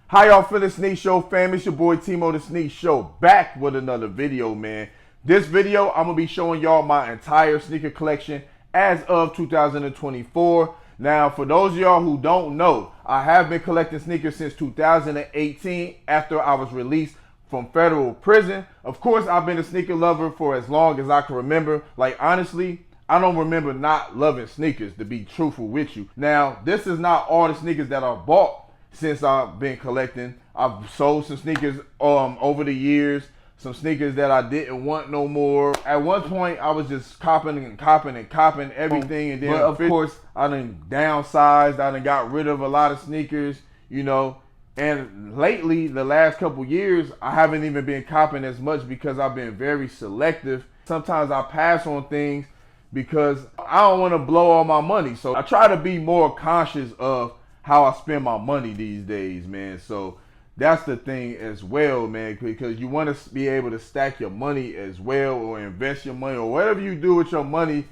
How y'all feeling, Sneak Show fam? It's your boy Timo the Sneak Show, back with another video, man. This video, I'm going to be showing y'all my entire sneaker collection as of 2024. Now, for those of y'all who don't know, I have been collecting sneakers since 2018 after I was released from federal prison. Of course, I've been a sneaker lover for as long as I can remember. Like, honestly, I don't remember not loving sneakers, to be truthful with you. Now, this is not all the sneakers that I've bought since I've been collecting. I've sold some sneakers over the years, some sneakers that I didn't want no more. At one point, I was just copping everything, and then of course I done downsized. I done got rid of a lot of sneakers, you know. And lately, the last couple years, I haven't even been copping as much because I've been very selective. Sometimes I pass on things because I don't want to blow all my money. So I try to be more conscious of how I spend my money these days, man. So that's the thing as well, man, because you want to be able to stack your money as well, or invest your money, or whatever you do with your money,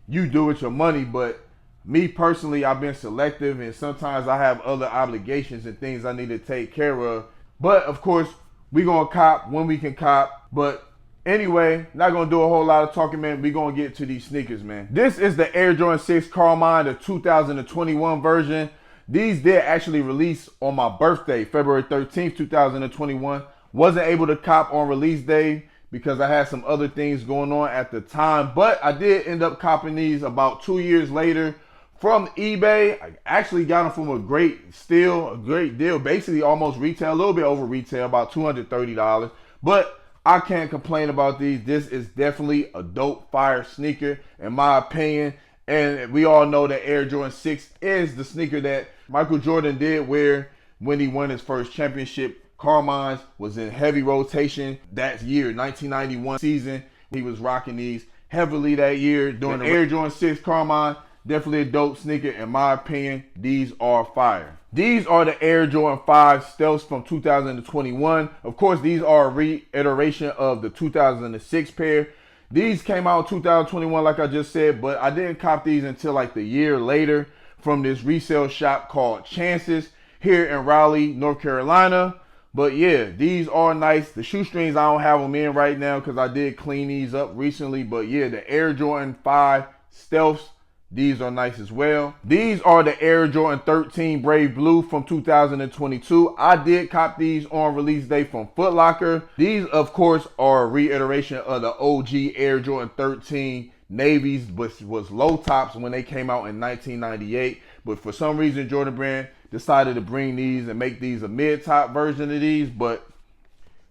you do with your money. But me personally, I've been selective, and sometimes I have other obligations and things I need to take care of. But of course, we gonna cop when we can cop. But anyway, not gonna do a whole lot of talking, man. We gonna get to these sneakers, man. This is the Air Jordan 6 Carmine, the 2021 version. These did actually release on my birthday, February 13th, 2021. Wasn't able to cop on release day because I had some other things going on at the time. But I did end up copping these about 2 years later from eBay. I actually got them from a great deal. Basically almost retail, a little bit over retail, about $230. But I can't complain about these. This is definitely a dope fire sneaker in my opinion. And we all know that Air Jordan 6 is the sneaker that Michael Jordan did wear when he won his first championship. Carmine was in heavy rotation that year, 1991 season. He was rocking these heavily that year during the Air Jordan 6 Carmine. Definitely a dope sneaker in my opinion. These are fire. These are the Air Jordan 5 Stealths from 2021. Of course, these are a reiteration of the 2006 pair. These came out in 2021, like I just said, but I didn't cop these until like the year later from this resale shop called Chances here in Raleigh, North Carolina. But yeah, these are nice. The shoestrings, I don't have them in right now because I did clean these up recently. But yeah, the Air Jordan 5 Stealths, these are nice as well. These are the Air Jordan 13 Brave Blue from 2022. I did cop these on release day from Foot Locker. These, of course, are a reiteration of the OG Air Jordan 13 Navies, which was low tops when they came out in 1998. But for some reason, Jordan Brand decided to bring these and make these a mid-top version of these. But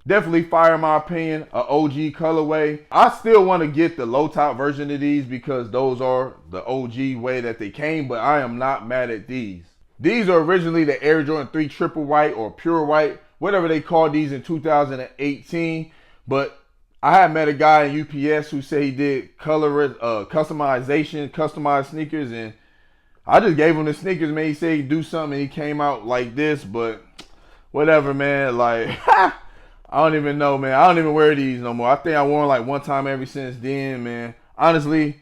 definitely fire in my opinion, a OG colorway. I still want to get the low top version of these because those are the OG way that they came, but I am not mad at these. These are originally the Air Jordan 3 Triple White or Pure White, whatever they called these in 2018. But I had met a guy in UPS who said he did customized sneakers, and I just gave him the sneakers, man. He said he'd do something, and he came out like this, but whatever, man. Like, I don't even know, man. I don't even wear these no more. I think I wore them like one time ever since then, man. Honestly,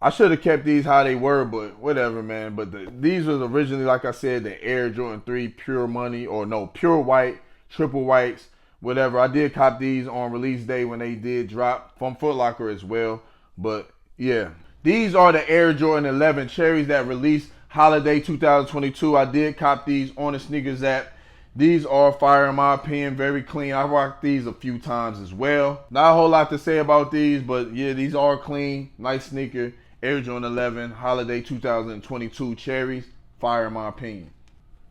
I should have kept these how they were, but whatever, man. But these was originally, like I said, the Air Jordan 3 Pure Money, or no, Pure White, Triple Whites, whatever. I did cop these on release day when they did drop from Foot Locker as well. But yeah, these are the Air Jordan 11 Cherries that released holiday 2022. I did cop these on the sneakers app. These are fire in my opinion, very clean. I rocked these a few times as well. Not a whole lot to say about these, but yeah, these are clean, nice sneaker. Air Jordan 11 Holiday 2022 Cherries, fire in my opinion.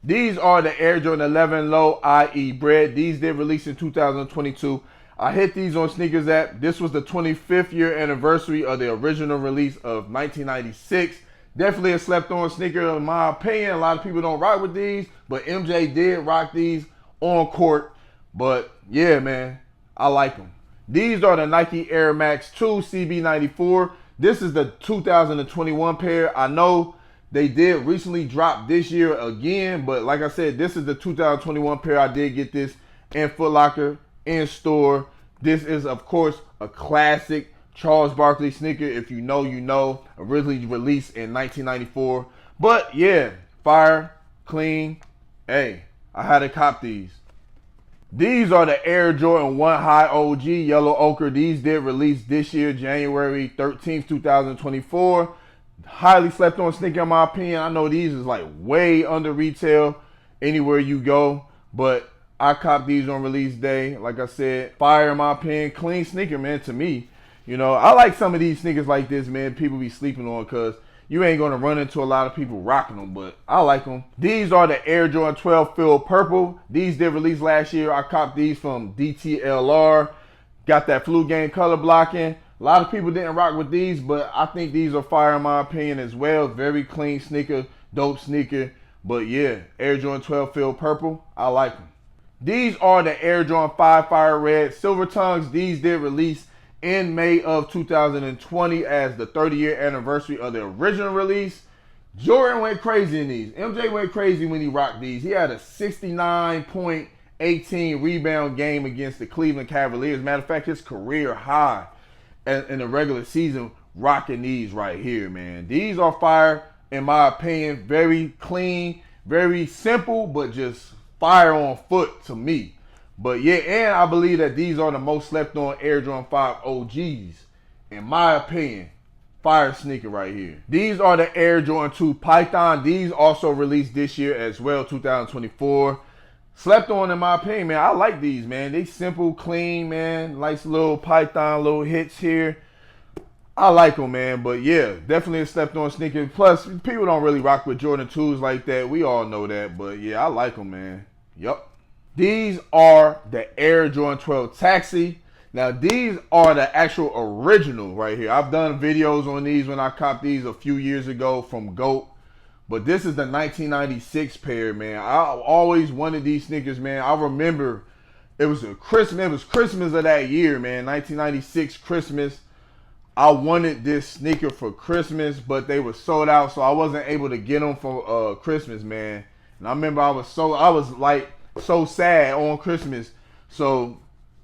These are the Air Jordan 11 Low IE Bread. These did release in 2022. I hit these on Sneakers app. This was the 25th year anniversary of the original release of 1996. Definitely a slept on sneaker in my opinion. A lot of people don't rock with these, but MJ did rock these on court. But yeah, man, I like them. These are the Nike Air Max 2 CB94. This is the 2021 pair. I know they did recently drop this year again, but like I said, this is the 2021 pair. I did get this in Foot Locker, in store. This is, of course, a classic Charles Barkley sneaker. If you know, you know. Originally released in 1994. But yeah, fire, clean. Hey, I had to cop these. These are the Air Jordan 1 High OG Yellow Ochre. These did release this year, January 13th, 2024. Highly slept on sneaker in my opinion. I know these is like way under retail anywhere you go, but I copped these on release day. Like I said, fire in my opinion. Clean sneaker, man, to me. You know, I like some of these sneakers like this, man, people be sleeping on because you ain't going to run into a lot of people rocking them, but I like them. These are the Air Jordan 12 Field Purple. These did release last year. I copped these from DTLR. Got that flu game color blocking. A lot of people didn't rock with these, but I think these are fire in my opinion as well. Very clean sneaker, dope sneaker. But yeah, Air Jordan 12 Field Purple, I like them. These are the Air Jordan 5 Fire Red Silver Tongues. These did release in May of 2020 as the 30-year anniversary of the original release. Jordan went crazy in these. MJ went crazy when he rocked these. He had a 69.18 rebound game against the Cleveland Cavaliers. Matter of fact, his career high in the regular season rocking these right here, man. These are fire in my opinion. Very clean, very simple, but just fire on foot to me. But yeah, and I believe that these are the most slept on Air Jordan 5 OGs. In my opinion, fire sneaker right here. These are the Air Jordan 2 Python. These also released this year as well, 2024. Slept on in my opinion, man. I like these, man. They simple, clean, man. Nice little Python, little hits here. I like them, man. But yeah, definitely a slept on sneaker. Plus, people don't really rock with Jordan 2s like that. We all know that. But yeah, I like them, man. Yup. These are the Air Jordan 12 Taxi. Now, these are the actual original right here. I've done videos on these when I copped these a few years ago from GOAT. But this is the 1996 pair, man. I always wanted these sneakers, man. I remember it was Christmas of that year, man. 1996 Christmas. I wanted this sneaker for Christmas, but they were sold out, so I wasn't able to get them for Christmas, man. And I remember I was like so sad on Christmas. So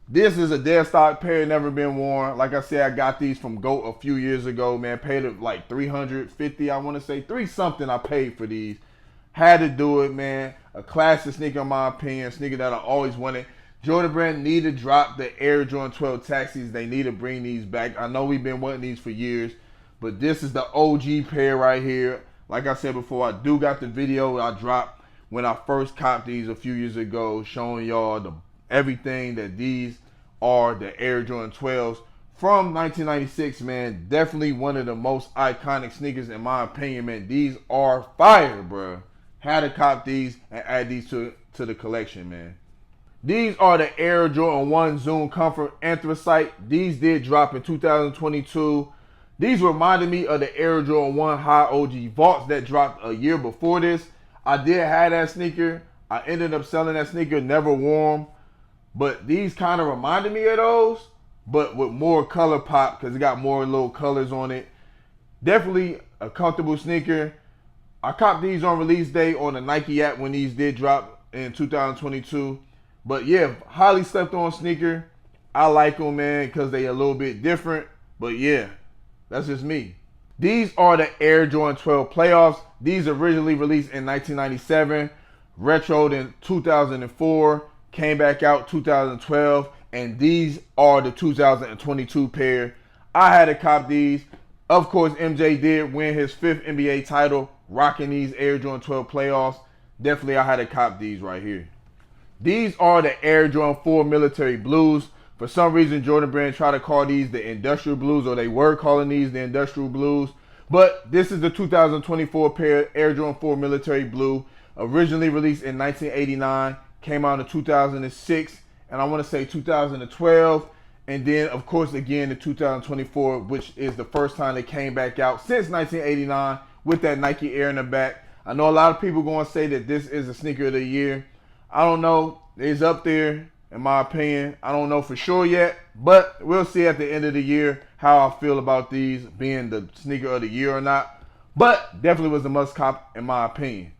this is a dead stock pair, never been worn. Like I said, I got these from GOAT a few years ago, man. Paid it like $350, I want to say. $3 something I paid for these. Had to do it, man. A classic sneaker in my opinion. Sneaker that I always wanted. Jordan Brand need to drop the Air Jordan 12 Taxis. They need to bring these back. I know we've been wanting these for years, but this is the OG pair right here. Like I said before, I do got the video I dropped when I first copped these a few years ago, showing y'all everything that these are the Air Jordan 12s from 1996, man. Definitely one of the most iconic sneakers in my opinion, man. These are fire, bro. Had to cop these and add these to the collection, man. These are the Air Jordan 1 Zoom Comfort Anthracite. These did drop in 2022. These reminded me of the Air Jordan 1 High OG Vaults that dropped a year before this. I did have that sneaker. I ended up selling that sneaker, never wore them. But these kind of reminded me of those, but with more color pop because it got more little colors on it. Definitely a comfortable sneaker. I copped these on release day on the Nike app when these did drop in 2022. But yeah, highly slept on sneaker. I like them, man, because they a little bit different. But yeah, that's just me. These are the Air Jordan 12 Playoffs. These originally released in 1997, retroed in 2004, came back out 2012, and these are the 2022 pair. I had to cop these. Of course, MJ did win his 5th NBA title rocking these Air Jordan 12 Playoffs. Definitely I had to cop these right here. These are the Air Jordan 4 Military Blues. For some reason, Jordan Brand tried to call these the Industrial Blues, or they were calling these the Industrial Blues. But this is the 2024 pair, Air Jordan 4 Military Blue. Originally released in 1989, came out in 2006, and I want to say 2012. And then, of course, again in 2024, which is the first time they came back out since 1989 with that Nike Air in the back. I know a lot of people going to say that this is a sneaker of the year. I don't know. It's up there. In my opinion, I don't know for sure yet, but we'll see at the end of the year how I feel about these being the sneaker of the year or not. But definitely was a must cop in my opinion.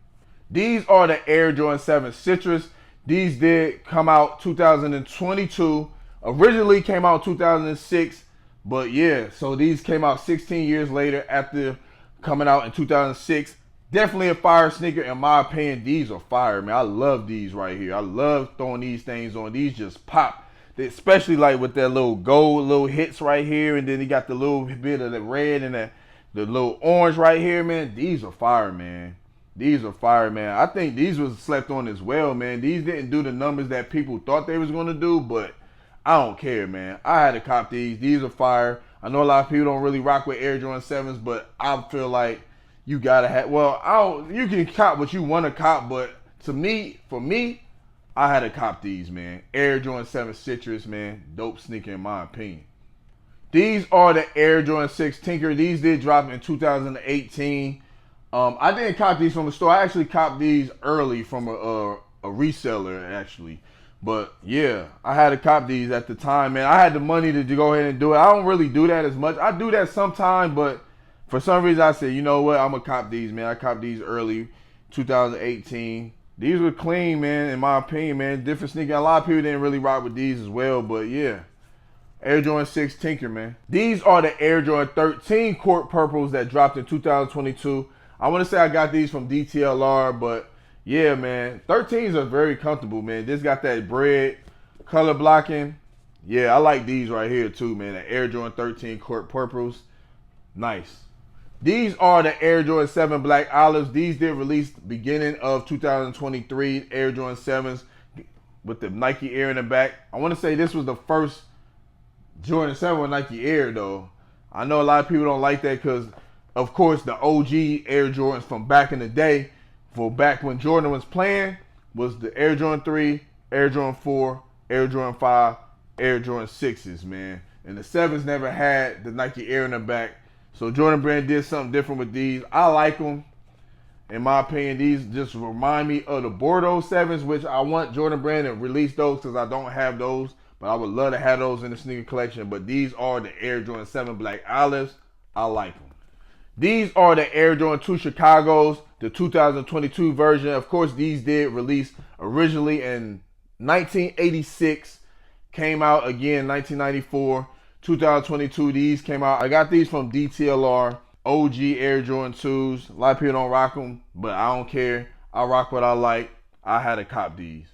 These are the Air Jordan 7 Citrus. These did come out 2022. Originally came out 2006, but yeah, so these came out 16 years later after coming out in 2006. Definitely a fire sneaker in my opinion. These are fire, man. I love these right here. I love throwing these things on. These just pop. Especially like with that little gold little hits right here, and then you got the little bit of the red and the little orange right here, man. These are fire, man. These are fire, man. I think these was slept on as well, man. These didn't do the numbers that people thought they was gonna do, but I don't care, man. I had to cop these. These are fire. I know a lot of people don't really rock with Air Jordan 7s, but I feel like you gotta have. Well, you can cop what you want to cop, but for me, I had to cop these, man. Air Jordan 7 Citrus, man. Dope sneaker in my opinion. These are the Air Jordan 6 Tinker. These did drop in 2018. I didn't cop these from the store. I actually copped these early from a reseller, actually. But yeah, I had to cop these at the time, man. I had the money to go ahead and do it. I don't really do that as much. I do that sometime, but for some reason I said, you know what, I'm going to cop these, man. I copped these early, 2018. These were clean, man, in my opinion, man. Different sneaker. A lot of people didn't really rock with these as well, but yeah. Air Jordan 6 Tinker, man. These are the Air Jordan 13 Court Purples that dropped in 2022. I want to say I got these from DTLR, but yeah, man. 13s are very comfortable, man. This got that bread color blocking. Yeah, I like these right here too, man. The Air Jordan 13 Court Purples. Nice. These are the Air Jordan 7 Black Olives. These did release beginning of 2023. Air Jordan 7s with the Nike Air in the back. I want to say this was the first Jordan 7 with Nike Air, though. I know a lot of people don't like that because, of course, the OG Air Jordans from back in the day, for back when Jordan was playing, was the Air Jordan 3, Air Jordan 4, Air Jordan 5, Air Jordan 6s, man. And the 7s never had the Nike Air in the back. So Jordan Brand did something different with these. I like them. In my opinion, these just remind me of the Bordeaux 7s, which I want Jordan Brand to release those because I don't have those. But I would love to have those in the sneaker collection. But these are the Air Jordan 7 Black Olives. I like them. These are the Air Jordan 2 Chicagos, the 2022 version. Of course, these did release originally in 1986. Came out again in 1994. 2022, these came out. I got these from DTLR. OG Air Jordan 2s. A lot of people don't rock them, but I don't care. I rock what I like. I had to cop these.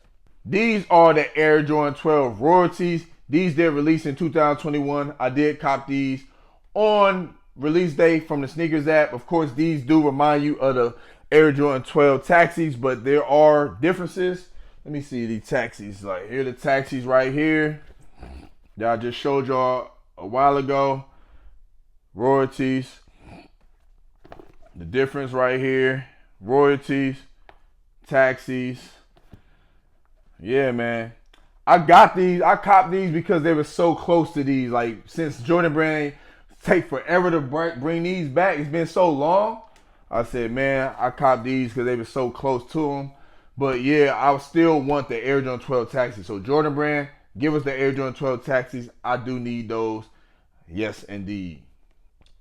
These are the Air Jordan 12 Royalties. These did release in 2021. I did cop these on release day from the sneakers app. Of course, these do remind you of the Air Jordan 12 taxis, but there are differences. Let me see these taxis. Like, here are the taxis right here that I just showed y'all a while ago. Royalties. The difference right here. Royalties. Taxis. Yeah, man. I got these. I copped these because they were so close to these. Like, since Jordan Brand take forever to bring these back, it's been so long. I said, man, I copped these because they were so close to them. But yeah, I still want the Air Jordan 12 taxis. So Jordan Brand, give us the Air Jordan 12 taxis. I do need those. Yes, indeed.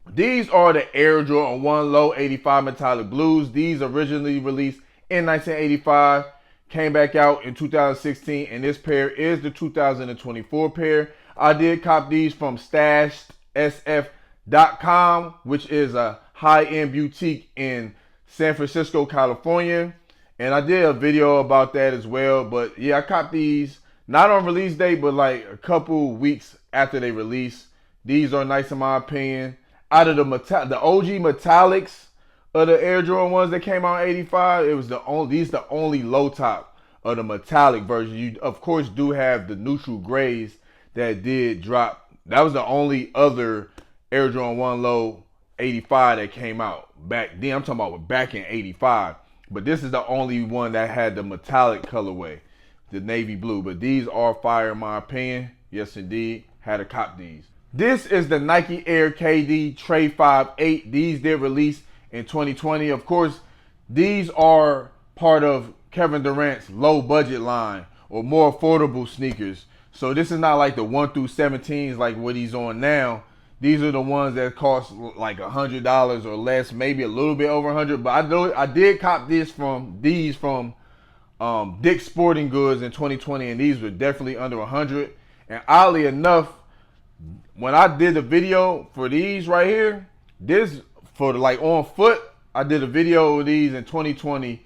These are the Air Jordan 1 Low 85 Metallic Blues. These originally released in 1985. Came back out in 2016. And this pair is the 2024 pair. I did cop these from StashedSF.com, which is a high-end boutique in San Francisco, California. And I did a video about that as well. But yeah, I copped these not on release date, but like a couple weeks after they release. These are nice in my opinion. Out of the OG metallics of the Air Jordan ones that came out in 85, it was these the only low top of the metallic version. You of course do have the neutral grays that did drop. That was the only other Air Jordan 1 Low 85 that came out back then. I'm talking about back in 85. But this is the only one that had the metallic colorway, the navy blue. But these are fire in my opinion. Yes, indeed. Had to cop these. This is the Nike Air KD Trey 5.8. These did release in 2020. Of course, these are part of Kevin Durant's low budget line or more affordable sneakers. So this is not like the 1 through 17s like what he's on now. These are the ones that cost like $100 or less, maybe a little bit over 100. But I did cop these from Dick's Sporting Goods in 2020, and these were definitely under 100. And oddly enough, when I did the video for these right here, this for like on foot, I did a video of these in 2020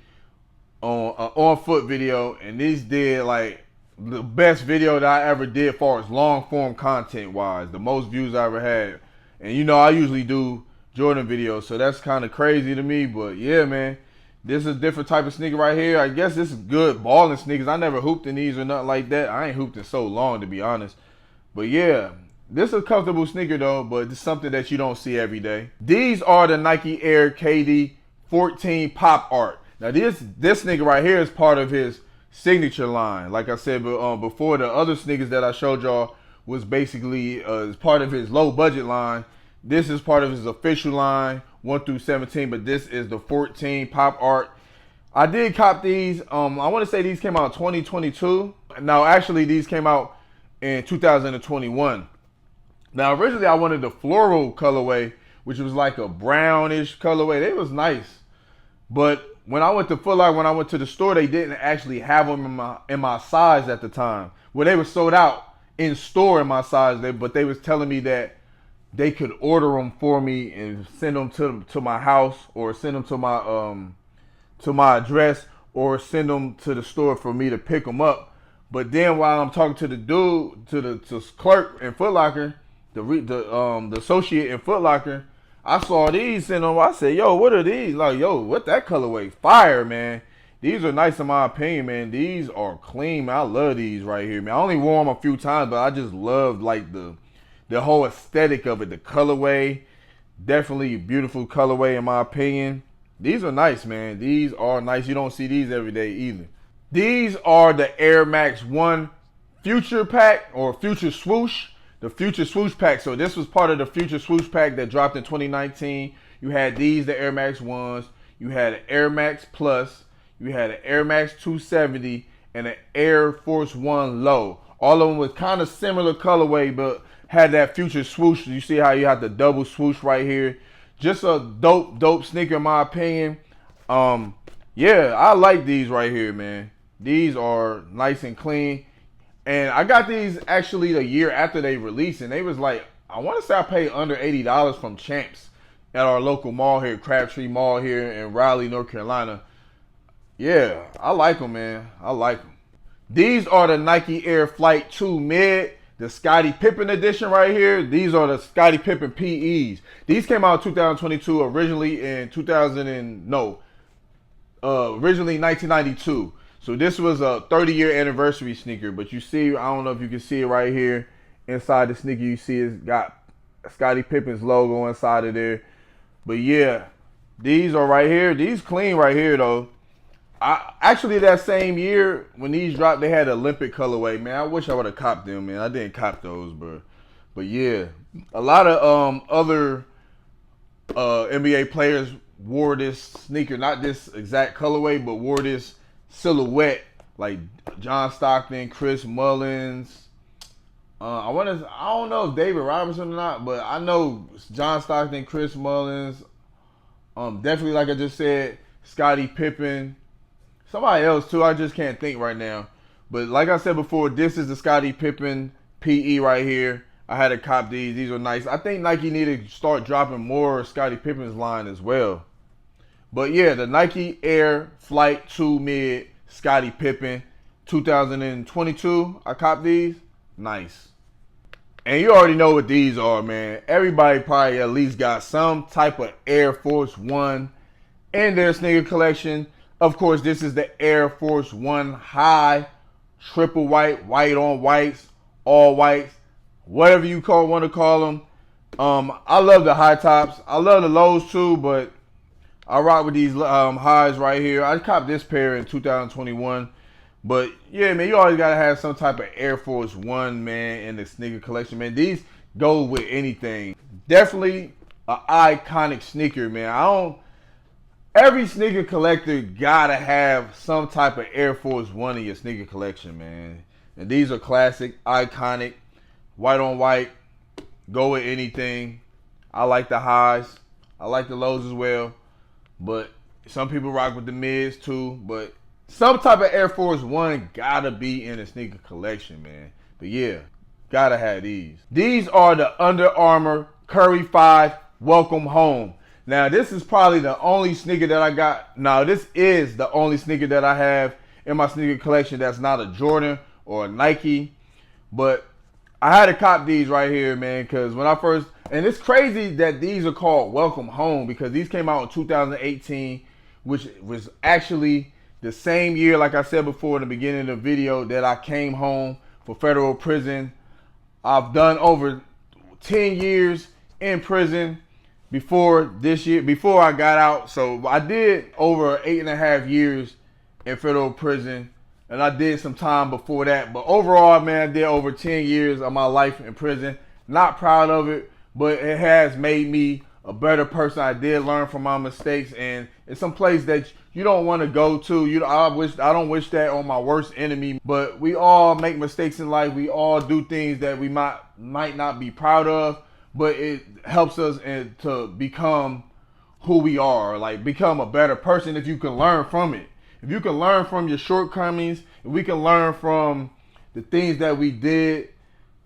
on an on foot video, and these did like the best video that I ever did as far as long form content wise, the most views I ever had. And you know, I usually do Jordan videos, so that's kind of crazy to me. But yeah, man, this is a different type of sneaker right here. I guess this is good balling sneakers. I never hooped in these or nothing like that. I ain't hooped in so long, to be honest. But yeah, this is a comfortable sneaker though, but it's something that you don't see every day. These are the Nike Air KD 14 Pop Art. Now this sneaker right here is part of his signature line. Like I said before, the other sneakers that I showed y'all was basically part of his low budget line. This is part of his official line, 1 through 17, but this is the 14 Pop Art. I did cop these. I want to say these came out in 2022. Now, actually, these came out in 2021. Now, originally, I wanted the floral colorway, which was like a brownish colorway. They was nice. But when I went to Foot Locker, when I went to the store, they didn't actually have them in my size at the time. Well, they were sold out in store in my size, but they was telling me that they could order them for me and send them to my house, or send them to my address, or send them to the store for me to pick them up. But then while I'm talking to the dude, to the clerk in Foot Locker, the associate in Foot Locker, I saw these sent them. I said, "Yo, what are these?" Like, "Yo, what that colorway? Fire, man. These are nice in my opinion, man. These are clean, man. I love these right here, man. I only wore them a few times, but I just love like the whole aesthetic of it, the colorway. Definitely a beautiful colorway in my opinion. These are nice, man. These are nice. You don't see these every day either. These are the Air Max 1 Future Pack, or Future Swoosh. The Future Swoosh Pack. So this was part of the Future Swoosh Pack that dropped in 2019. You had these, the Air Max 1s. You had an Air Max Plus. You had an Air Max 270 and an Air Force 1 Low. All of them with kind of similar colorway, but had that Future Swoosh. You see how you have the double swoosh right here. Just a dope sneaker in my opinion. Yeah, I like these right here, man. These are nice and clean. And I got these actually a year after they released, and they was like, I want to say I paid under $80 from Champs at our local mall here, Crabtree Mall here in Raleigh, North Carolina. Yeah, I like them, man. I like them. These are the Nike Air Flight 2 Mid, the Scottie Pippen edition right here. These are the Scottie Pippen PEs. These came out in 2022, originally in originally 1992. So this was a 30-year anniversary sneaker, but you see, I don't know if you can see it right here. Inside the sneaker, you see it's got Scottie Pippen's logo inside of there. But yeah, these are right here. These clean right here, though. Actually, that same year, when these dropped, they had Olympic colorway. Man, I wish I would have copped them, man. I didn't cop those, bro. But yeah, a lot of other NBA players wore this sneaker. Not this exact colorway, but wore this silhouette, like John Stockton, Chris Mullins. I don't know if David Robinson or not, but I know John Stockton, Chris Mullins. Definitely, like I just said, Scottie Pippen. Somebody else too. I just can't think right now. But like I said before, this is the Scottie Pippen PE right here. I had to cop these. These are nice. I think Nike need to start dropping more Scottie Pippen's line as well. But yeah, the Nike Air Flight 2 Mid Scottie Pippen 2022. I copped these. Nice. And you already know what these are, man. Everybody probably at least got some type of Air Force One in their sneaker collection. Of course, this is the Air Force One High, triple white, white on whites, all whites, whatever you want to call them. I love the high tops. I love the lows too, but I rock with these highs right here. I copped this pair in 2021. But yeah, man, you always gotta have some type of Air Force One, man, in the sneaker collection, man. These go with anything. Definitely an iconic sneaker, man. Every sneaker collector gotta have some type of Air Force One in your sneaker collection, man. And these are classic, iconic, white on white, go with anything. I like the highs. I like the lows as well. But some people rock with the mids too. But some type of Air Force One gotta be in a sneaker collection, man. But yeah, gotta have these. These are the Under Armour Curry 5 Welcome Home. Now, this is probably the only sneaker that I got. Now, this is the only sneaker that I have in my sneaker collection that's not a Jordan or a Nike. But I had to cop these right here, man, because when I first, and it's crazy that these are called Welcome Home, because these came out in 2018, which was actually the same year, like I said before in the beginning of the video, that I came home for federal prison. I've done over 10 years in prison before this year, before I got out. So I did over 8.5 years in federal prison, and I did some time before that. But overall, man, I did over 10 years of my life in prison. Not proud of it, but it has made me a better person. I did learn from my mistakes, and it's some place that you don't want to go to. I don't wish that on my worst enemy. But we all make mistakes in life. We all do things that we might not be proud of, but it helps us to become who we are, like become a better person if you can learn from it. If you can learn from your shortcomings, if we can learn from the things that we did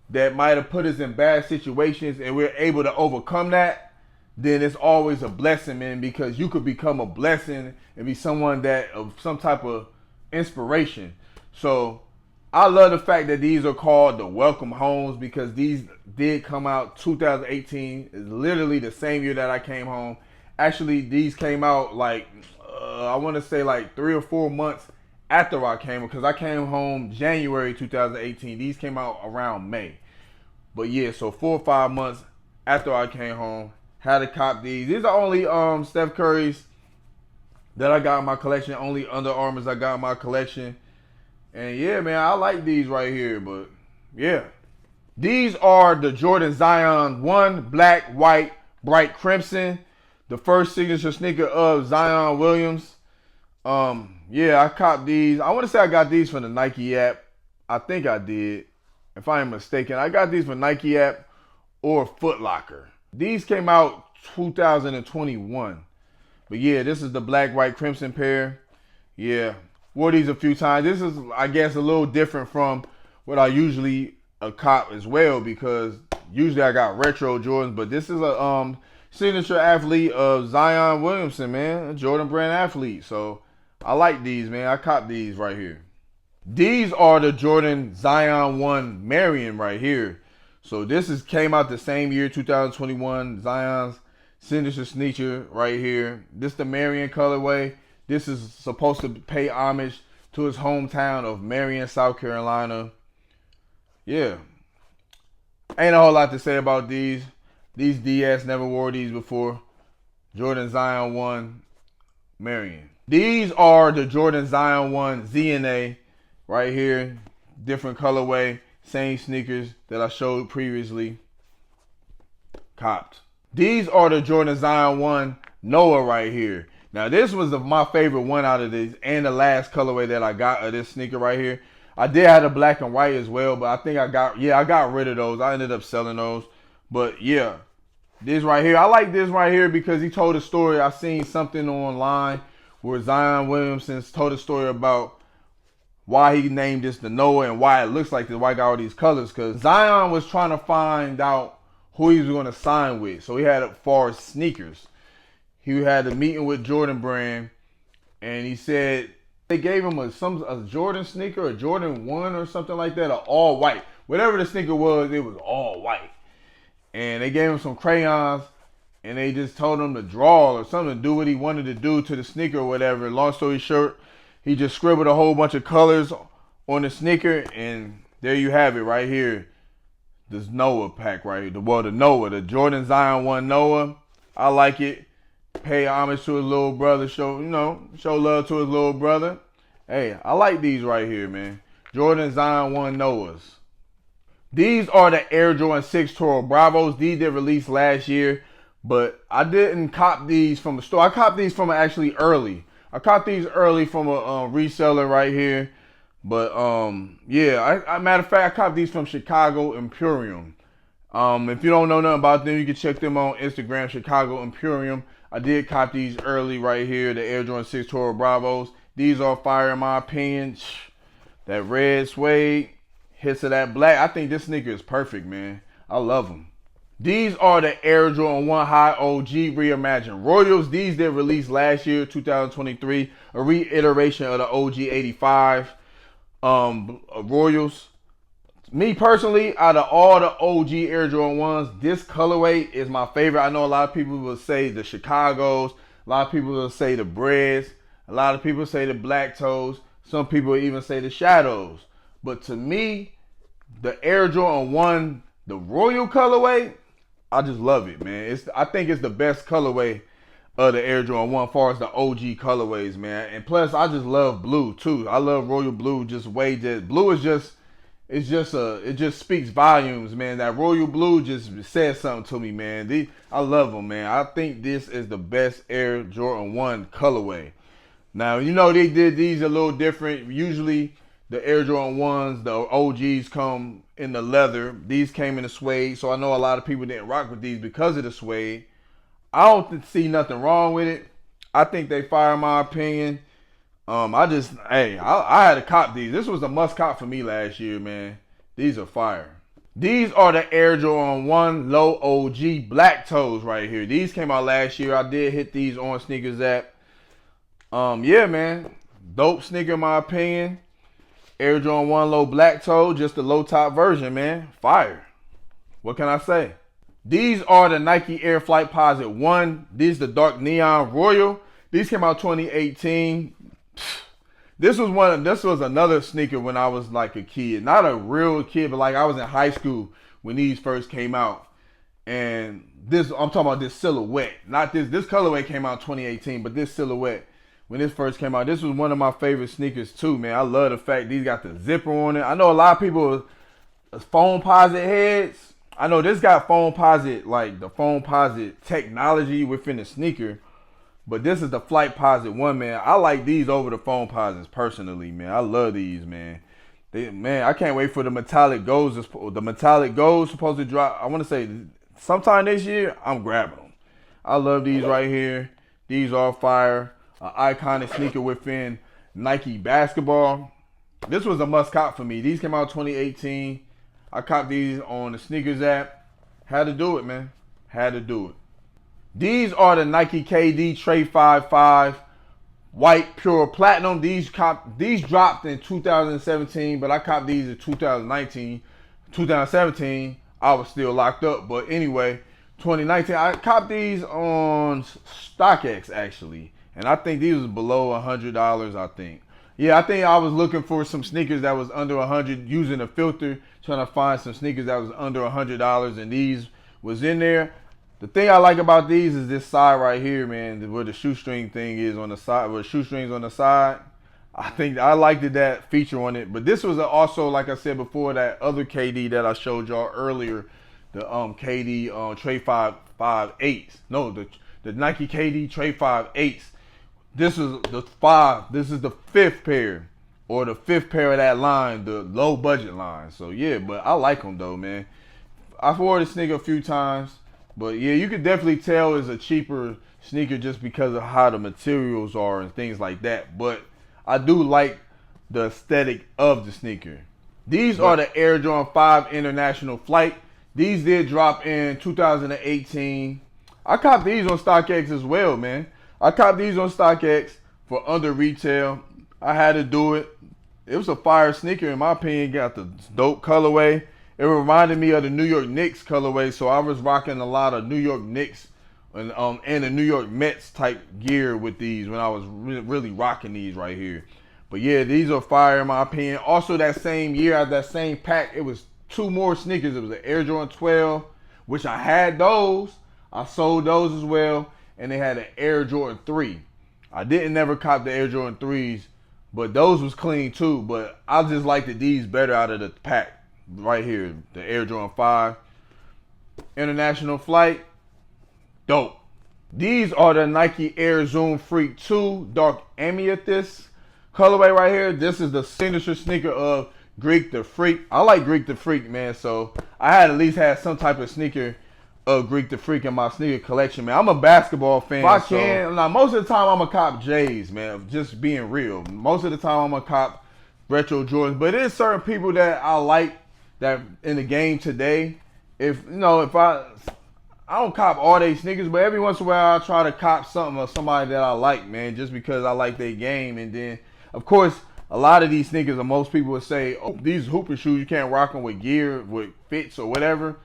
that might have put us in bad situations and we're able to overcome that, then it's always a blessing, man, because you could become a blessing and be someone that of some type of inspiration. So I love the fact that these are called the Welcome Homes, because these did come out 2018. It's literally the same year that I came home. Actually, these came out like, I want to say like 3 or 4 months after I came, because I came home January 2018. These came out around May. But yeah, so 4 or 5 months after I came home, had to cop these. These are only Steph Curry's that I got in my collection. Only Under Armours I got in my collection. And yeah, man, I like these right here. But yeah, these are the Jordan Zion 1 Black, White, Bright Crimson. The first signature sneaker of Zion Williams. Yeah, I copped these. I want to say I got these from the Nike app. I think I did, if I am mistaken. I got these from Nike app or Foot Locker. These came out 2021. But yeah, this is the black, white, crimson pair. Yeah, wore these a few times. This is, I guess, a little different from what I usually cop as well, because usually I got retro Jordans, but this is a signature athlete of Zion Williamson, man, a Jordan brand athlete. So I like these, man. I cop these right here. These are the Jordan Zion 1 Marion right here. So this came out the same year, 2021. Zion's signature sneaker right here. This the Marion colorway. This is supposed to pay homage to his hometown of Marion, South Carolina. Yeah. Ain't a whole lot to say about these. These DS never wore these before. Jordan Zion 1 Marion. These are the Jordan Zion 1 ZNA right here. Different colorway. Same sneakers that I showed previously. Copped. These are the Jordan Zion 1 Noah right here. Now this was my favorite one out of these, and the last colorway that I got of this sneaker right here. I did have the black and white as well, but I think I got rid of those. I ended up selling those. But yeah, this right here, I like this right here because he told a story. I seen something online where Zion Williamson told a story about why he named this the Noah and why it looks like this, why he got all these colors. Because Zion was trying to find out who he was going to sign with. So he had as far as sneakers. He had a meeting with Jordan Brand, and he said they gave him a Jordan sneaker, a Jordan 1 or something like that, all white. Whatever the sneaker was, it was all white. And they gave him some crayons, and they just told him to draw or something, to do what he wanted to do to the sneaker or whatever. Long story short, he just scribbled a whole bunch of colors on the sneaker, and there you have it right here. This Noah pack right here. The Noah, the Jordan Zion 1 Noah. I like it. Pay homage to his little brother. Show love to his little brother. Hey, I like these right here, man. Jordan Zion 1 Noahs. These are the Air Jordan 6 Toro Bravos. These did release last year, but I didn't cop these from the store. I copped these from actually early. I caught these early from a reseller right here. But yeah, matter of fact, I caught these from Chicago Imperium. If you don't know nothing about them, you can check them on Instagram, Chicago Imperium. I did cop these early right here, the Air Jordan 6 Toro Bravos. These are fire in my opinion. That red suede, hits of that black. I think this sneaker is perfect, man. I love them. These are the Air Jordan 1 High OG Reimagined Royals. These did release last year, 2023, a reiteration of the OG 85 Royals. Me personally, out of all the OG Air Jordan 1s, this colorway is my favorite. I know a lot of people will say the Chicagos, a lot of people will say the Briers, a lot of people say the Black Toes, some people even say the Shadows. But to me, the Air Jordan 1, the Royal colorway, I just love it, man. I think it's the best colorway of the Air Jordan 1 as far as the OG colorways, man. And plus, I just love blue too. I love Royal Blue just way that blue is just it just speaks volumes, man. That Royal Blue just says something to me, man. I love them, man. I think this is the best Air Jordan 1 colorway. Now, you know they did these a little different. Usually the Air Jordan 1s, the OGs come in the leather. These came in the suede, so I know a lot of people didn't rock with these because of the suede. I don't see nothing wrong with it. I think they fire, in my opinion. I had to cop these. This was a must cop for me last year, man. These are fire. These are the Air Jordan 1 Low OG Black Toes right here. These came out last year. I did hit these on Sneakers app. Yeah, man. Dope sneaker, in my opinion. Air Jordan 1 Low Black Toe, just the low top version, man. Fire. What can I say? These are the Nike Air Flight Posit 1. These the dark neon royal. These came out 2018. This was another sneaker when I was like a kid. Not a real kid, but like I was in high school when these first came out. And I'm talking about this silhouette. Not this colorway came out 2018, but this silhouette, when this first came out, this was one of my favorite sneakers too, man. I love the fact these got the zipper on it. I know a lot of people foam posit heads. I know this got foam posit, like the foam posit technology within the sneaker. But this is the Flight Posit 1, man. I like these over the foam posits personally, man. I love these, man. Man, I can't wait for the metallic golds. The metallic golds supposed to drop, I want to say sometime this year. I'm grabbing them. I love these right here. These are fire. An iconic sneaker within Nike basketball. This was a must cop for me. These came out 2018. I copped these on the Sneakers app. Had to do it, man. Had to do it. These are the Nike KD Trey 55 White Pure Platinum. These dropped in 2017, but I copped these in 2019. 2017, I was still locked up. But anyway, 2019, I copped these on StockX actually. And I think these was below $100, I think. Yeah, I think I was looking for some sneakers that was under $100, using a filter, trying to find some sneakers that was under $100, and these was in there. The thing I like about these is this side right here, man, where the shoestring thing is on the side, where the shoestrings on the side. I think I liked that feature on it. But this was also, like I said before, that other KD that I showed y'all earlier, the KD Trey 5.8s. No, the Nike KD Trey 5.8s. This is the 5. This is the 5th pair, or the 5th pair of that line, the low budget line. So yeah, but I like them though, man. I've wore this sneaker a few times. But yeah, you could definitely tell it's a cheaper sneaker just because of how the materials are and things like that. But I do like the aesthetic of the sneaker. These are the Air Jordan 5 International Flight. These did drop in 2018. I copped these on StockX as well, man. I copped these on StockX for under retail. I had to do it. It was a fire sneaker in my opinion. Got the dope colorway. It reminded me of the New York Knicks colorway, so I was rocking a lot of New York Knicks and the New York Mets type gear with these when I was really rocking these right here. But yeah, these are fire in my opinion. Also, that same year, out of that same pack, it was 2 more sneakers. It was the Air Jordan 12, which I had those. I sold those as well, and they had an Air Jordan 3. I didn't never cop the Air Jordan 3s, but those was clean too. But I just liked these better out of the pack. Right here, the Air Jordan 5 International Flight, dope. These are the Nike Air Zoom Freak 2 Dark Amethyst colorway right here. This is the signature sneaker of Greek the Freak. I like Greek the Freak, man, so I had at least had some type of sneaker of Greek the Freak in my sneaker collection, man. I'm a basketball fan. If I can, now most of the time I'm a cop J's, man. Just being real. Most of the time I'm a cop retro Jordans, but there's certain people that I like that in the game today if you know, if I don't cop all they sneakers, but every once in a while I try to cop something or somebody that I like, man, just because I like their game. And then, of course, a lot of these sneakers, or most people would say, oh, these hooper shoes, you can't rock them with gear, with fits or whatever.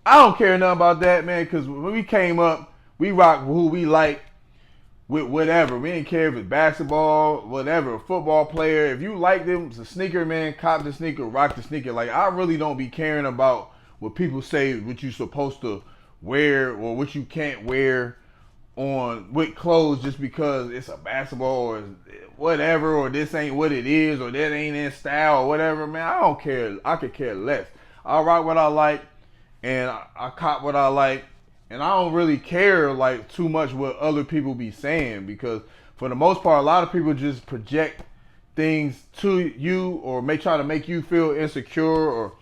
I don't care nothing about that, man, because when we came up, we rock who we like with whatever. We didn't care if it's basketball, whatever, a football player. If you like them, it's a sneaker, man, cop the sneaker, rock the sneaker. Like, I really don't be caring about what people say, what you're supposed to wear or what you can't wear on with clothes just because it's a basketball or whatever, or this ain't what it is, or that ain't in style or whatever, man. I don't care. I could care less. I rock what I like and I cop what I like, and I don't really care like too much what other people be saying, because for the most part a lot of people just project things to you or may try to make you feel insecure or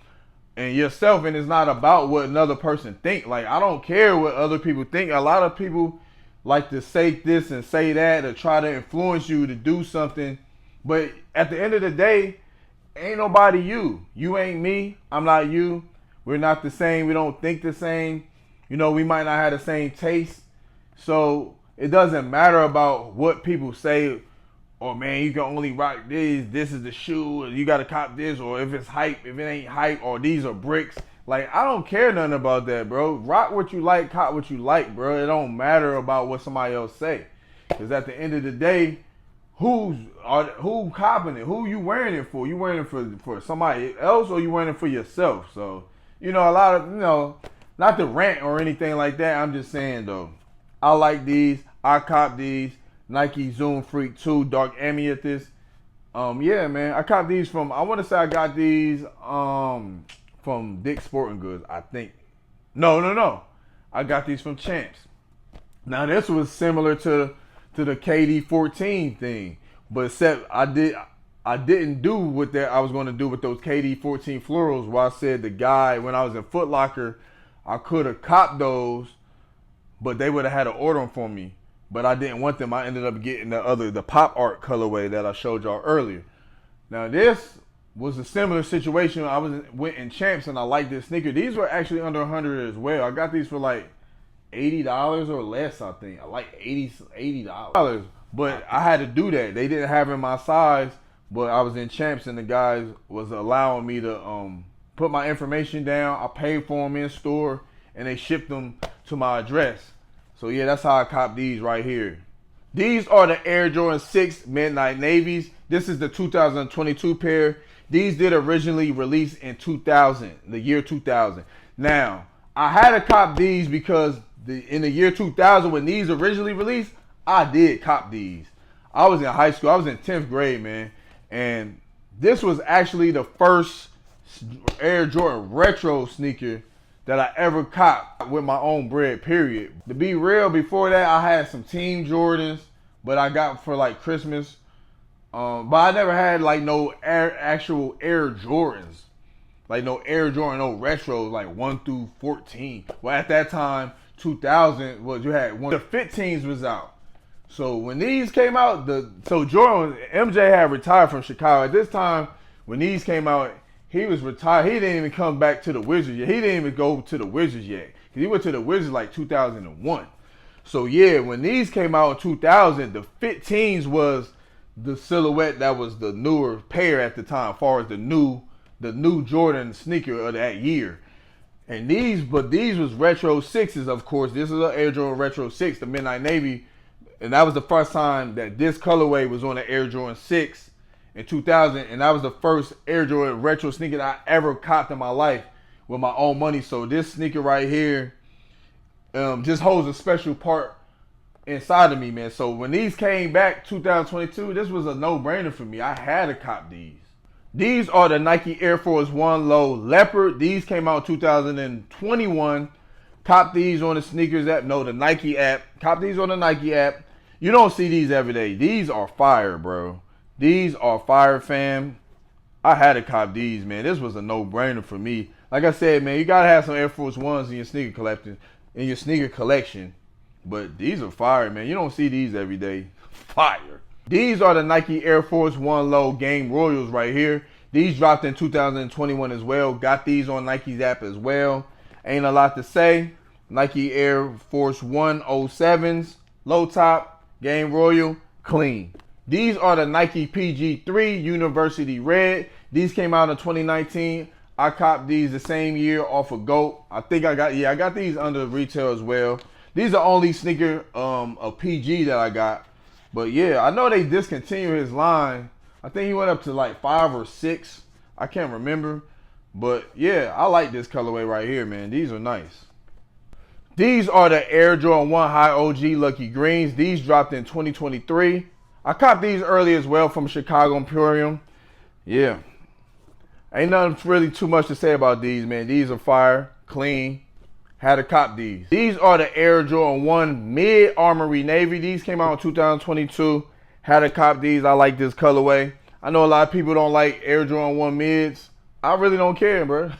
and yourself, and it's not about what another person think. Like, I don't care what other people think. A lot of people like to say this and say that or try to influence you to do something, but at the end of the day, ain't nobody you. You ain't me. I'm not you. We're not the same. We don't think the same. You know, we might not have the same taste. So it doesn't matter about what people say. Or, man, you can only rock this is the shoe, or you gotta cop this, or if it's hype, if it ain't hype, or these are bricks. Like, I don't care nothing about that, bro. Rock what you like, cop what you like, bro. It don't matter about what somebody else say. Because at the end of the day, who copping it? Who you wearing it for? You wearing it for somebody else, or you wearing it for yourself? So, you know, a lot of, you know, not to rant or anything like that. I'm just saying, though, I like these. I cop these. Nike Zoom Freak 2 Dark Amethyst. Yeah, man. I caught these from, I want to say I got these from Dick's Sporting Goods, I think. No. I got these from Champs. Now, this was similar to the KD 14 thing, but except I didn't do what that I was going to do with those KD 14 florals, where I said the guy, when I was in Foot Locker, I could have copped those, but they would have had to order them for me. But I didn't want them. I ended up getting the pop art colorway that I showed y'all earlier. Now, this was a similar situation. I went in Champs and I liked this sneaker. These were actually under $100 as well. I got these for like $80 or less, I think. I like $80. But I had to do that. They didn't have in my size, but I was in Champs and the guys was allowing me to put my information down. I paid for them in store and they shipped them to my address. So, yeah, that's how I cop these right here. These are the Air Jordan 6 Midnight Navies. This is the 2022 pair. These did originally release in 2000, the year 2000. Now, I had to cop these because in the year 2000, when these originally released, I did cop these. I was in high school. I was in 10th grade, man. And this was actually the first Air Jordan retro sneaker that I ever copped with my own bread, period. To be real, before that, I had some Team Jordans, but I got for like Christmas. But I never had like no actual Air Jordans. Like no Air Jordan, no retros, like 1 through 14. Well, at that time, 2000 was, you had one. The 15s was out. So when these came out, so Jordan, MJ had retired from Chicago. At this time, when these came out, he was retired. He didn't even come back to the Wizards yet. He didn't even go to the Wizards yet. He went to the Wizards like 2001. So yeah, when these came out in 2000, the 15s was the silhouette that was the newer pair at the time, as far as the new Jordan sneaker of that year. And these was retro 6s, of course. This is an Air Jordan Retro 6, the Midnight Navy. And that was the first time that this colorway was on the Air Jordan 6. In 2000, and that was the first Air Jordan retro sneaker that I ever copped in my life with my own money. So this sneaker right here just holds a special part inside of me, man. So when these came back 2022, this was a no-brainer for me. I had to cop these. These are the Nike Air Force One Low Leopard. These came out in 2021. Cop these on the sneakers app. No, the Nike app. Cop these on the Nike app. You don't see these every day. These are fire, bro. These are fire, fam. I had to cop these, man. This was a no-brainer for me. Like I said, man, you gotta have some Air Force Ones in your sneaker collection. But these are fire, man. You don't see these every day. Fire. These are the Nike Air Force One Low Game Royals right here. These dropped in 2021 as well. Got these on Nike's app as well. Ain't a lot to say. Nike Air Force 107s, low top, Game Royal, clean. These are the Nike PG3 University Red. These came out in 2019. I copped these the same year off of GOAT. I think I got these under retail as well. These are only sneaker of PG that I got. But yeah, I know they discontinued his line. I think he went up to like 5 or 6. I can't remember. But yeah, I like this colorway right here, man. These are nice. These are the Air Jordan 1 High OG Lucky Greens. These dropped in 2023. I copped these early as well from Chicago Imperium. Yeah. Ain't nothing really too much to say about these, man. These are fire, clean. Had to cop these. These are the Air Jordan 1 Mid Armory Navy. These came out in 2022. Had to cop these. I like this colorway. I know a lot of people don't like Air Jordan 1 Mids. I really don't care, bro.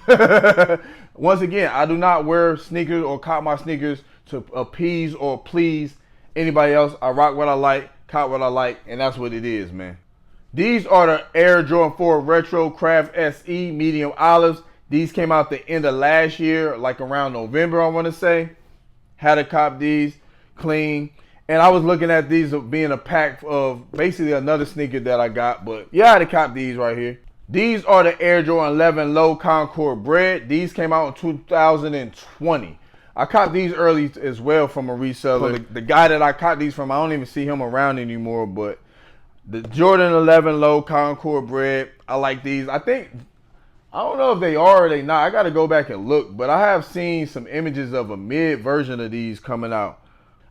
Once again, I do not wear sneakers or cop my sneakers to appease or please anybody else. I rock what I like, cop what I like, and that's what it is, man. These are the Air Jordan 4 Retro Craft SE Medium Olives. These came out the end of last year, like around November, I want to say. Had to cop these, clean. And I was looking at these being a pack of basically another sneaker that I got. But yeah, I had to cop these right here. These are the Air Jordan 11 Low Concord Bread. These came out in 2020. I copped these early as well from a reseller. The guy that I copped these from, I don't even see him around anymore. But the Jordan 11 Low Concord Bread, I like these. I don't know if they are or they not. I got to go back and look. But I have seen some images of a mid version of these coming out.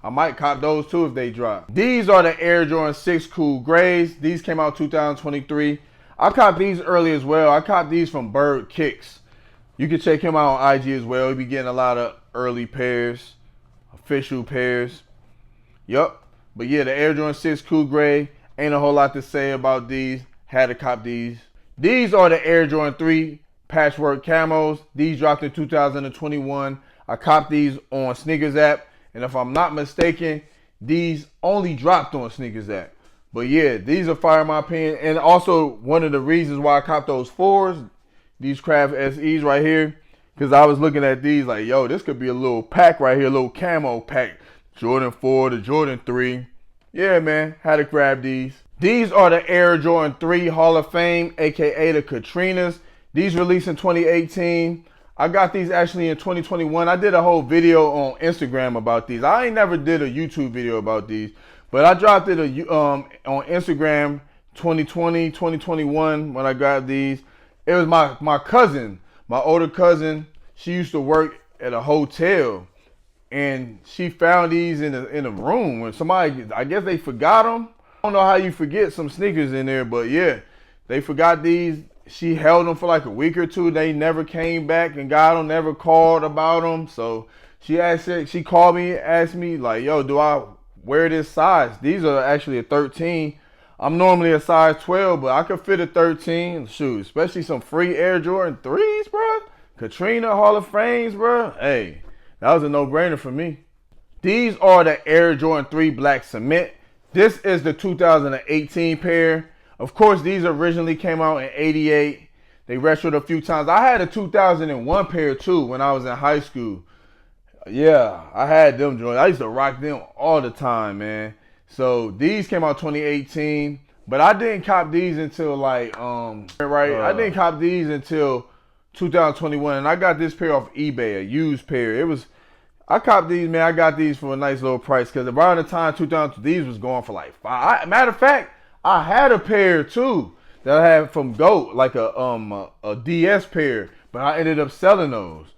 I might cop those too if they drop. These are the Air Jordan 6 Cool Grays. These came out 2023. I copped these early as well. I copped these from Bird Kicks. You can check him out on IG as well. He be getting a lot of early pairs, official pairs. Yup. But yeah, the Air Jordan 6 Cool Gray. Ain't a whole lot to say about these. Had to cop these. These are the Air Jordan 3 Patchwork Camos. These dropped in 2021. I copped these on Sneakers app. And if I'm not mistaken, these only dropped on Sneakers app. But yeah, these are fire in my opinion. And also one of the reasons why I copped those 4s, these Craft SEs right here, because I was looking at these like, yo, this could be a little pack right here, a little camo pack. Jordan 4 to Jordan 3. Yeah, man, had to grab these. These are the Air Jordan 3 Hall of Fame, aka the Katrinas. These released in 2018. I got these actually in 2021. I did a whole video on Instagram about these. I ain't never did a YouTube video about these. But I dropped it on Instagram 2020, 2021 when I got these. It was my cousin, my older cousin. She used to work at a hotel. And she found these in a room. When somebody, I guess they forgot them. I don't know how you forget some sneakers in there. But yeah, they forgot these. She held them for like a week or two. They never came back and got them, never called about them. So she called me and asked me like, yo, do I wear this size? These are actually a 13. I'm normally a size 12, but I could fit a 13. Shoot, especially some free Air Jordan 3s, bro. Katrina Hall of Fames, bro. Hey, that was a no-brainer for me. These are the Air Jordan 3 Black Cement. This is the 2018 pair. Of course, these originally came out in 88. They retroed a few times. I had a 2001 pair too when I was in high school. Yeah, I had them joints. I used to rock them all the time, man. So these came out 2018, but I didn't cop these until like I didn't cop these until 2021, and I got this pair off eBay, a used pair. I copped these, man. I got these for a nice little price because around the time 2000, these was going for like $5. Matter of fact, I had a pair too that I had from GOAT, like a DS pair, but I ended up selling those.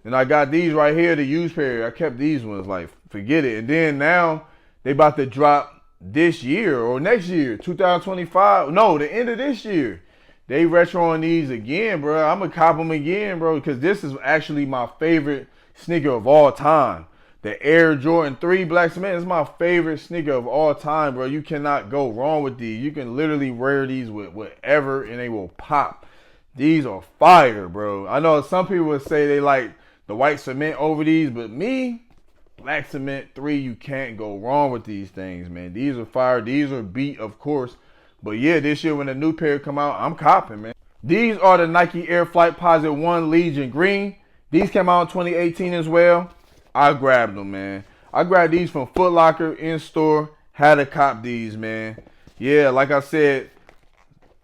And I got these right here, the used pair. I kept these ones, like, forget it. And then now they about to drop this year or next year, 2025. No, the end of this year. They retroing these again, bro. I'm gonna cop them again, bro, because this is actually my favorite sneaker of all time. The Air Jordan 3 Black Cement is my favorite sneaker of all time, bro. You cannot go wrong with these. You can literally wear these with whatever and they will pop. These are fire, bro. I know some people would say they like the white cement over these, but me, Black Cement 3, you can't go wrong with these things, man. These are fire. These are beat, of course. But yeah, this year when the new pair come out, I'm copping, man. These are the Nike Air Flight Posit 1 Legion Green. These came out in 2018 as well. I grabbed them, man. I grabbed these from Foot Locker in store. Had to cop these, man. Yeah, like I said,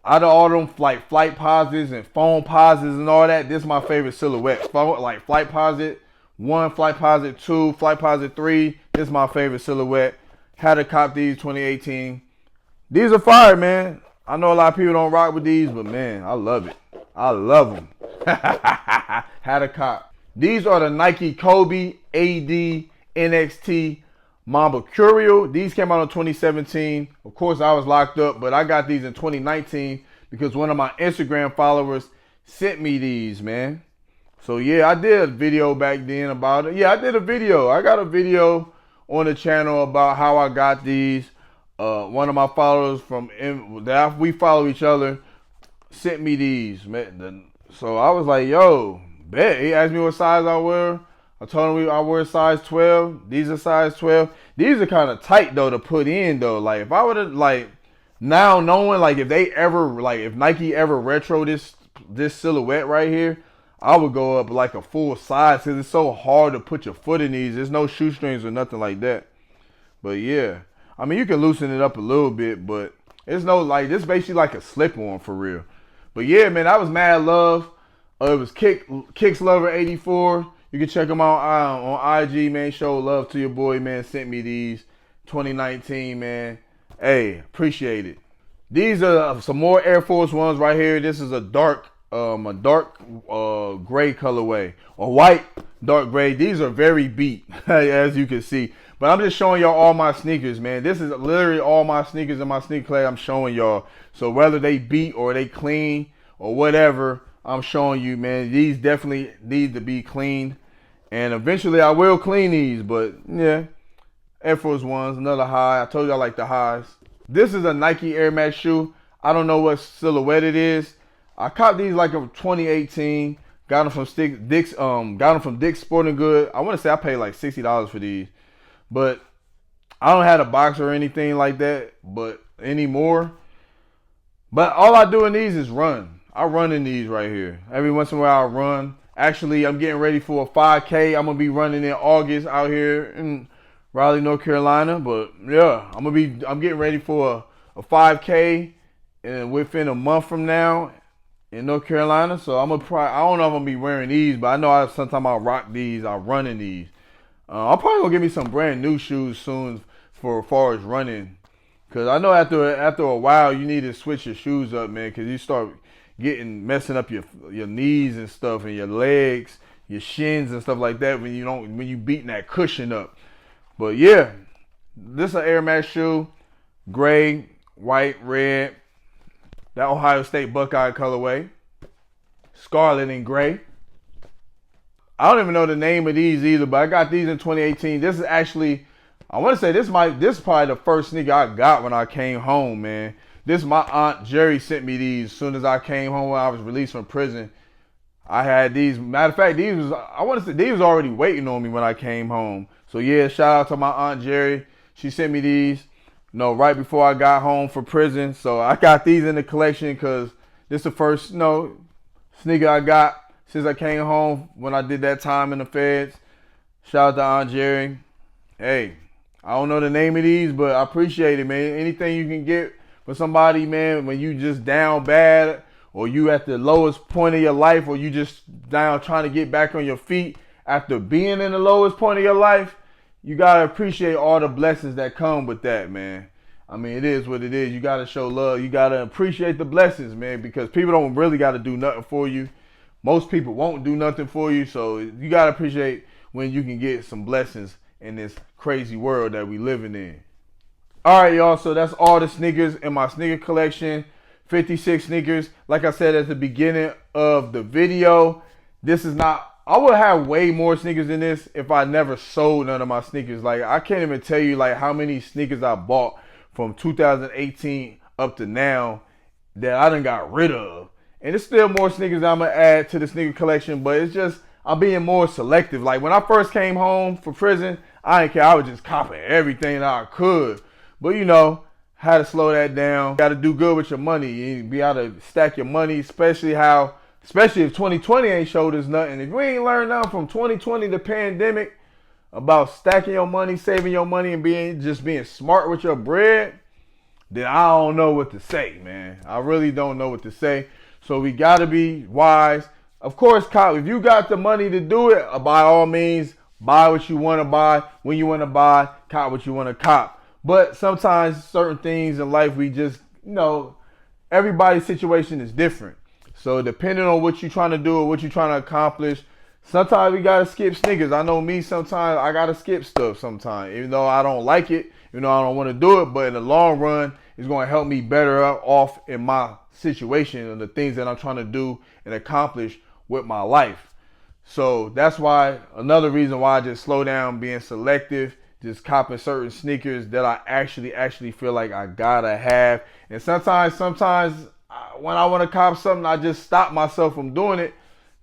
out of all them like Flight Posits and Foam Posits and all that, this is my favorite silhouette. Like Flight Posit 1, Flight Posit 2, Flight Posit 3. This is my favorite silhouette. Had to cop these 2018. These are fire, man. I know a lot of people don't rock with these, but man, I love it. I love them. Had to cop. These are the Nike Kobe AD NXT Mamba Curial. These came out in 2017. Of course, I was locked up, but I got these in 2019 because one of my Instagram followers sent me these, man. So yeah, I did a video back then about it. Yeah, I did a video. I got a video on the channel about how I got these. One of my followers we follow each other sent me these, man. So I was like, yo, bet. He asked me what size I wear. I told him I wear size 12. These are size 12. These are kind of tight though to put in though. Like if I would have like now knowing like if Nike ever retro this silhouette right here, I would go up like a full size because it's so hard to put your foot in these. There's no shoestrings or nothing like that. But yeah, I mean you can loosen it up a little bit, but it's no like this basically like a slip on for real. But yeah, man, that was mad love. It was Kicks Lover 84. You can check them out on IG, man. Show love to your boy, man. Sent me these 2019, man. Hey, appreciate it. These are some more Air Force Ones right here. This is a dark gray colorway, a white dark gray. These are very beat, as you can see. But I'm just showing y'all all my sneakers, man. This is literally all my sneakers in my sneaker collection I'm showing y'all. So whether they beat or they clean or whatever, I'm showing you, man. These definitely need to be cleaned. And eventually I will clean these, but yeah. Air Force Ones, another high. I told you I like the highs. This is a Nike Air Max shoe. I don't know what silhouette it is. I caught these like in 2018. Got them from Dick's Sporting Goods. I want to say I paid like $60 for these. But I don't have a box or anything like that anymore. But all I do in these is run. I run in these right here. Every once in a while I run. Actually, I'm getting ready for a 5K. I'm going to be running in August out here in Raleigh, North Carolina. But yeah, I'm getting ready for a 5K and within a month from now in North Carolina. So I don't know if I'm going to be wearing these, but I know sometimes I'll rock these. I'll run in these. I'm probably going to get me some brand new shoes soon for as far as running. Because I know after a while you need to switch your shoes up, man, because you start messing up your knees and stuff and your legs, your shins and stuff like that when you beating that cushion up. But yeah, this is an Air Max shoe, gray, white, red, that Ohio State Buckeye colorway, scarlet and gray. I don't even know the name of these either, but I got these in 2018. This is actually, I want to say this is probably the first sneaker I got when I came home, man. My Aunt Jerry sent me these as soon as I came home when I was released from prison. I had these. Matter of fact, these was already waiting on me when I came home. So yeah, shout out to my Aunt Jerry. She sent me these, right before I got home from prison. So I got these in the collection because this is the first, sneaker I got since I came home when I did that time in the feds. Shout out to Aunt Jerry. Hey, I don't know the name of these, but I appreciate it, man. Anything you can get for somebody, man, when you just down bad or you at the lowest point of your life or you just down trying to get back on your feet after being in the lowest point of your life, you got to appreciate all the blessings that come with that, man. I mean, it is what it is. You got to show love. You got to appreciate the blessings, man, because people don't really got to do nothing for you. Most people won't do nothing for you, so you got to appreciate when you can get some blessings in this crazy world that we living in. All right, y'all, so that's all the sneakers in my sneaker collection. 56 sneakers. Like I said at the beginning of the video, I would have way more sneakers than this if I never sold none of my sneakers. Like, I can't even tell you, like, how many sneakers I bought from 2018 up to now that I done got rid of. And there's still more sneakers I'm going to add to the sneaker collection, but it's just, I'm being more selective. Like, when I first came home from prison, I didn't care. I was just copying everything that I could. But, had to slow that down. Got to do good with your money. You be able to stack your money, especially how Especially if 2020 ain't showed us nothing. If we ain't learned nothing from 2020, the pandemic, about stacking your money, saving your money, and being smart with your bread, then I don't know what to say, man. I really don't know what to say. So we gotta be wise. Of course, cop, if you got the money to do it, by all means, buy what you want to buy, when you want to buy, cop what you want to cop. But sometimes certain things in life, we just, everybody's situation is different. So depending on what you're trying to do or what you're trying to accomplish, sometimes we gotta skip sneakers. I know me, sometimes I gotta skip stuff sometimes, even though I don't like it, I don't want to do it, but in the long run, it's going to help me better off in my situation and the things that I'm trying to do and accomplish with my life. So that's why, another reason why I just slow down being selective, just copping certain sneakers that I actually feel like I gotta have. And sometimes when I want to cop something, I just stop myself from doing it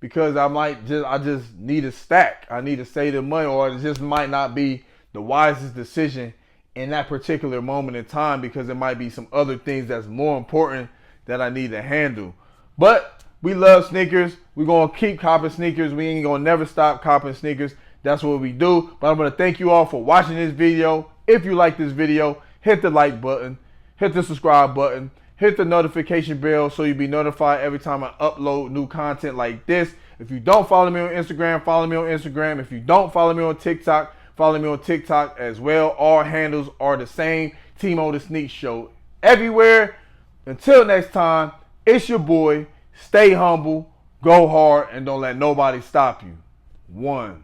because I just need a stack. I need to save the money, or it just might not be the wisest decision in that particular moment in time because there might be some other things that's more important that I need to handle. But we love sneakers. We're going to keep copping sneakers. We ain't going to never stop copping sneakers. That's what we do. But I'm going to thank you all for watching this video. If you like this video, hit the like button, hit the subscribe button, hit the notification bell so you'll be notified every time I upload new content like this. If you don't follow me on Instagram, follow me on Instagram. If you don't follow me on TikTok, follow me on TikTok as well. All handles are the same. Timo the Sneak Show everywhere. Until next time, it's your boy. Stay humble, go hard, and don't let nobody stop you. 1.